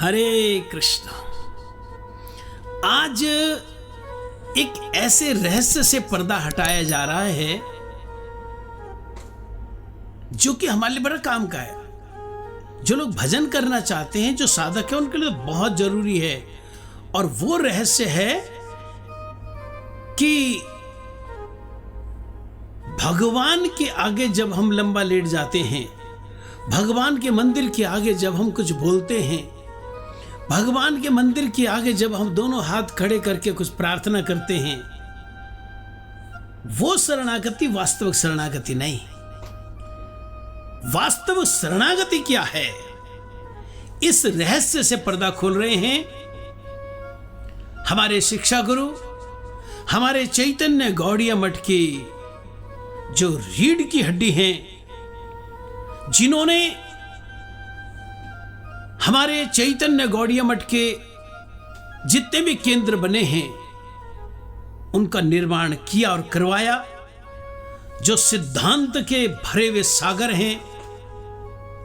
हरे कृष्ण। आज एक ऐसे रहस्य से पर्दा हटाया जा रहा है जो कि हमारे लिए बड़ा काम का है। जो लोग भजन करना चाहते हैं, जो साधक हैं, उनके लिए बहुत जरूरी है। और वो रहस्य है कि भगवान के आगे जब हम लंबा लेट जाते हैं, भगवान के मंदिर के आगे जब हम कुछ बोलते हैं, भगवान के मंदिर के आगे जब हम दोनों हाथ खड़े करके कुछ प्रार्थना करते हैं, वो शरणागति वास्तविक शरणागति नहीं। वास्तविक शरणागति क्या है, इस रहस्य से पर्दा खोल रहे हैं हमारे शिक्षा गुरु, हमारे चैतन्य गौड़िया मठ की जो रीढ़ की हड्डी हैं, जिन्होंने हमारे चैतन्य गौड़िया मठ के जितने भी केंद्र बने हैं उनका निर्माण किया और करवाया, जो सिद्धांत के भरे हुए सागर हैं,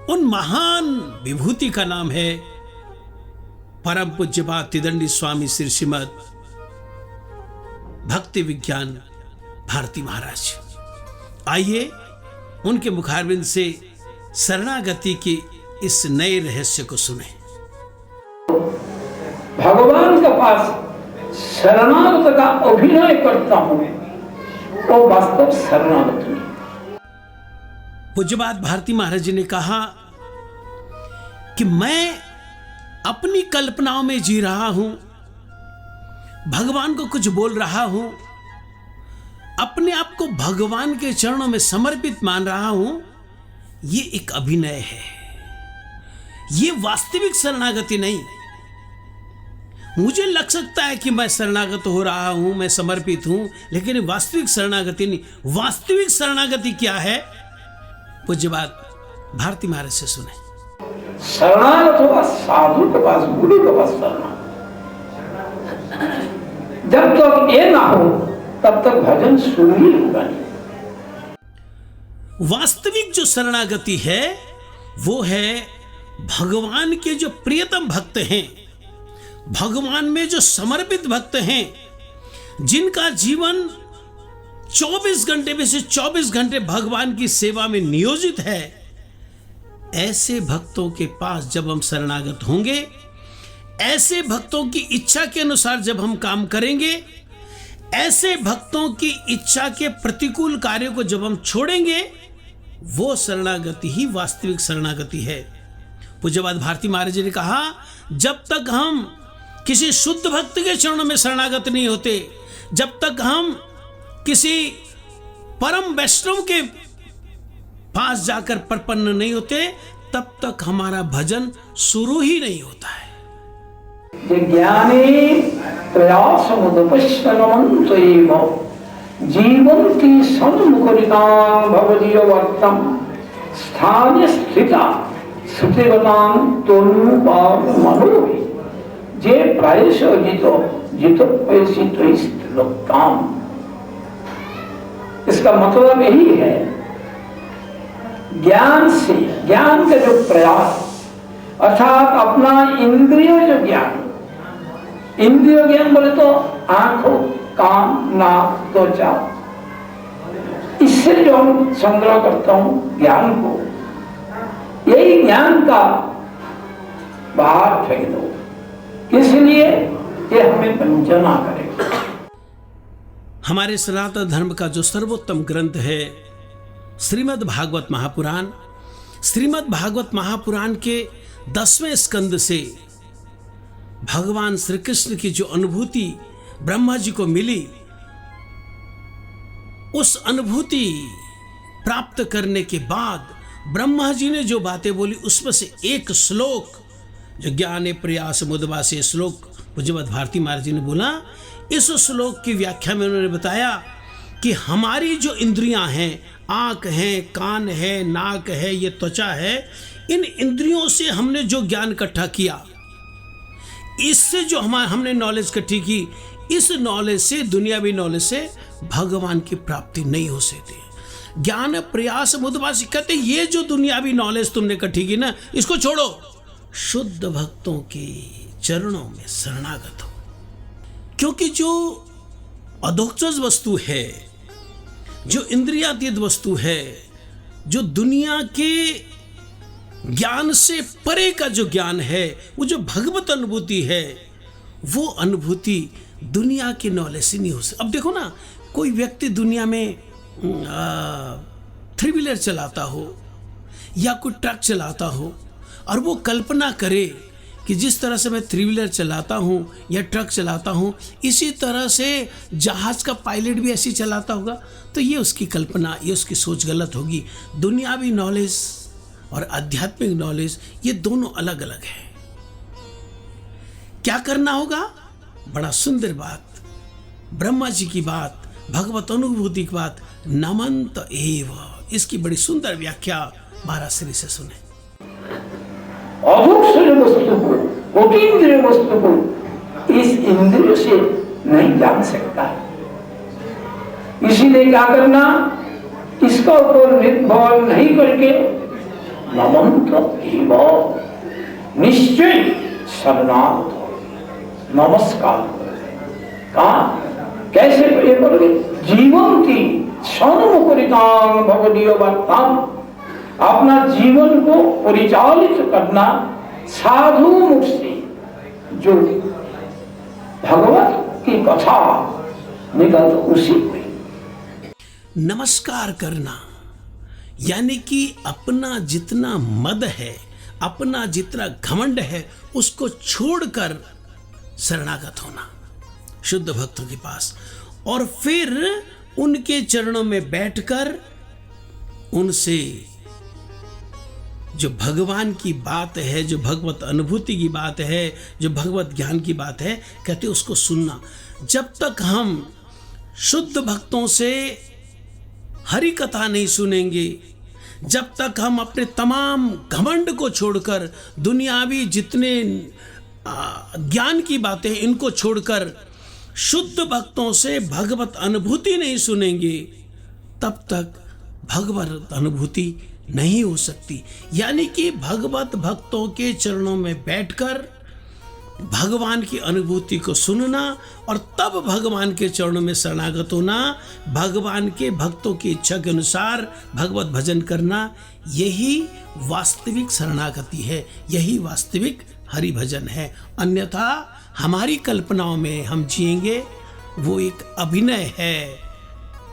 उन महान विभूति का नाम है परम पूज्यपाद त्रिदंडी स्वामी श्री श्रीमद भक्ति विज्ञान भारती महाराज। आइए उनके मुखारबिंद से शरणागति की इस नए रहस्य को सुने। भगवान के पास शरणागत का अभिनय करता हूं, वो वास्तव शरणागत नहीं। पूज्यपाद भारती महाराज जी ने कहा कि मैं अपनी कल्पनाओं में जी रहा हूं, भगवान को कुछ बोल रहा हूं, अपने आप को भगवान के चरणों में समर्पित मान रहा हूं। ये एक अभिनय है, ये वास्तविक शरणागति नहीं। मुझे लग सकता है कि मैं शरणागत हो रहा हूं, मैं समर्पित हूं, लेकिन वास्तविक शरणागति नहीं। वास्तविक शरणागति क्या है, पूज्यपाद भारती महाराज से सुने। शरणागत होगा साधु के पास, गुरु के पास शरणागत। जब तक ये ना हो तब तक भजन शुरू ही होगा नहीं। वास्तविक जो शरणागति है वो है भगवान के जो प्रियतम भक्त हैं, भगवान में जो समर्पित भक्त हैं, जिनका जीवन 24 घंटे में से 24 घंटे भगवान की सेवा में नियोजित है। ऐसे भक्तों के पास जब हम शरणागत होंगे, ऐसे भक्तों की इच्छा के अनुसार जब हम काम करेंगे, ऐसे भक्तों की इच्छा के प्रतिकूल कार्यों को जब हम छोड़ेंगे, वो शरणागति ही वास्तविक शरणागति है। पूज्यपाद भारती महाराज जी ने कहा, जब तक हम किसी शुद्ध भक्त के चरणों में शरणागत नहीं होते, जब तक हम किसी परम वैष्णव के पास जाकर प्रपन्न नहीं होते, तब तक हमारा भजन शुरू ही नहीं होता है। ज्ञानी प्रयासमुपश्यनमन्तैव जीवन्ति सन्मुखरितां भवदीयवर्तं स्थाने स्थिता श्रुतिगतां तनुपावमनोहि जे प्रायश जितो पैसितो स्थिलोक्ताम्। इसका मतलब यही है, ज्ञान से, ज्ञान का जो प्रयास अर्थात अपना इंद्रियों जो ज्ञान, इंद्रिय ज्ञान बोले तो आंखों, कान, नाक, त्वचा, इससे जो हम संग्रह करता हूं ज्ञान को, यही ज्ञान का बाहर फेंक दो, इसलिए ये हमें वंचना करेगा। हमारे सनातन धर्म का जो सर्वोत्तम ग्रंथ है श्रीमद् भागवत महापुराण, श्रीमद् भागवत महापुराण के 10वें स्कंद से भगवान श्री कृष्ण की जो अनुभूति ब्रह्मा जी को मिली, उस अनुभूति प्राप्त करने के बाद ब्रह्मा जी ने जो बातें बोली, उसमें से एक श्लोक जो ज्ञाने प्रयास मुदवासे श्लोक पूज्यपाद भारती महाराज जी ने बोला, इस श्लोक की व्याख्या में उन्होंने बताया कि हमारी जो इंद्रियां हैं, आंख है, कान है, नाक है, ये त्वचा है, इन इंद्रियों से हमने जो ज्ञान इकट्ठा किया, इससे जो हमने नॉलेज इकट्ठी की, इस नॉलेज से, दुनियावी नॉलेज से भगवान की प्राप्ति नहीं हो सकती। ज्ञान प्रयास मुदवासी कहते, ये जो दुनियावी नॉलेज तुमने इकट्ठी की ना, इसको छोड़ो, शुद्ध भक्तों के चरणों में शरणागत हो। क्योंकि जो अधोक्षज वस्तु है, जो इंद्रियातीत वस्तु है, जो दुनिया के ज्ञान से परे का जो ज्ञान है, वो जो भगवत अनुभूति है, वो अनुभूति दुनिया के नॉलेज से नहीं हो सकती। अब देखो ना, कोई व्यक्ति दुनिया में 3 व्हीलर चलाता हो या कोई ट्रक चलाता हो और वो कल्पना करे कि जिस तरह से मैं 3 व्हीलर चलाता हूँ या ट्रक चलाता हूँ, इसी तरह से जहाज का पायलट भी ऐसे चलाता होगा, तो ये उसकी कल्पना, ये उसकी सोच गलत होगी। दुनियावी नॉलेज और आध्यात्मिक नॉलेज ये दोनों अलग अलग है। क्या करना होगा? बड़ा सुंदर बात, ब्रह्मा जी की बात, भगवत अनुभूति की बात, नमन्त एव, इसकी बड़ी सुंदर व्याख्या महाराज श्री से सुने। अधोक्षज वस्तु को, अतीन्द्रिय वस्तु को इस इंद्रिय से नहीं जान सकता है। इसीलिए क्या करना, इसका ऊपर निर्भर नहीं करके नमन्त एव, निश्चय शरणागत, नमस्कार। कहा कैसे ये करोगे? जीवन की सन्मुखरितां भगवदीय वार्तां, अपना जीवन को परिचालित करना साधु मुख से, जो भगवत की कथा निकल उसी में नमस्कार करना, यानी कि अपना जितना मद है, अपना जितना घमंड है, उसको छोड़कर शरणागत होना शुद्ध भक्तों के पास, और फिर उनके चरणों में बैठकर उनसे जो भगवान की बात है, जो भगवत अनुभूति की बात है, जो भगवत ज्ञान की बात है, कहते उसको सुनना। जब तक हम शुद्ध भक्तों से हरि कथा नहीं सुनेंगे, जब तक हम अपने तमाम घमंड को छोड़कर, दुनियावी जितने ज्ञान की बातें इनको छोड़कर शुद्ध भक्तों से भगवत अनुभूति नहीं सुनेंगे, तब तक भगवत अनुभूति नहीं हो सकती। यानी कि भगवत भक्तों के चरणों में बैठकर भगवान की अनुभूति को सुनना और तब भगवान के चरणों में शरणागत होना, भगवान के भक्तों की इच्छा के अनुसार भगवत भजन करना, यही वास्तविक शरणागति है, यही वास्तविक हरि भजन है। अन्यथा हमारी कल्पनाओं में हम जिएंगे, वो एक अभिनय है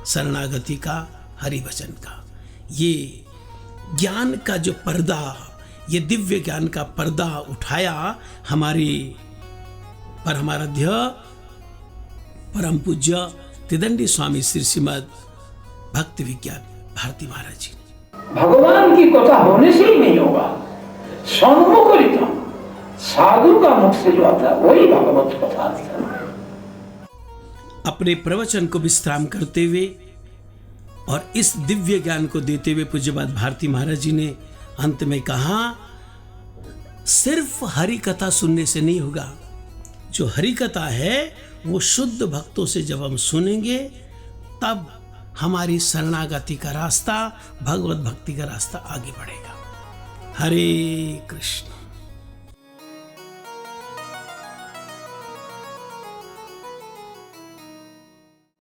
शरणागति का, हरि भजन का। ये ज्ञान का जो पर्दा, ये दिव्य ज्ञान का पर्दा उठाया हमारी परमाराध्य परम पूज्य त्रिदंडी स्वामी श्री श्रीमद भक्ति विज्ञान भारती महाराज जी। भगवान की कथा होने से ही नहीं होगा, सन्मुखरितां, साधु का मुख से जो आता है वही भगवत कथा है। अपने प्रवचन को विश्राम करते हुए और इस दिव्य ज्ञान को देते हुए पूज्यपाद भारती महाराज जी ने अंत में कहा, सिर्फ हरि कथा सुनने से नहीं होगा। जो हरि कथा है वो शुद्ध भक्तों से जब हम सुनेंगे, तब हमारी शरणागति का रास्ता, भगवत भक्ति का रास्ता आगे बढ़ेगा। हरे कृष्ण।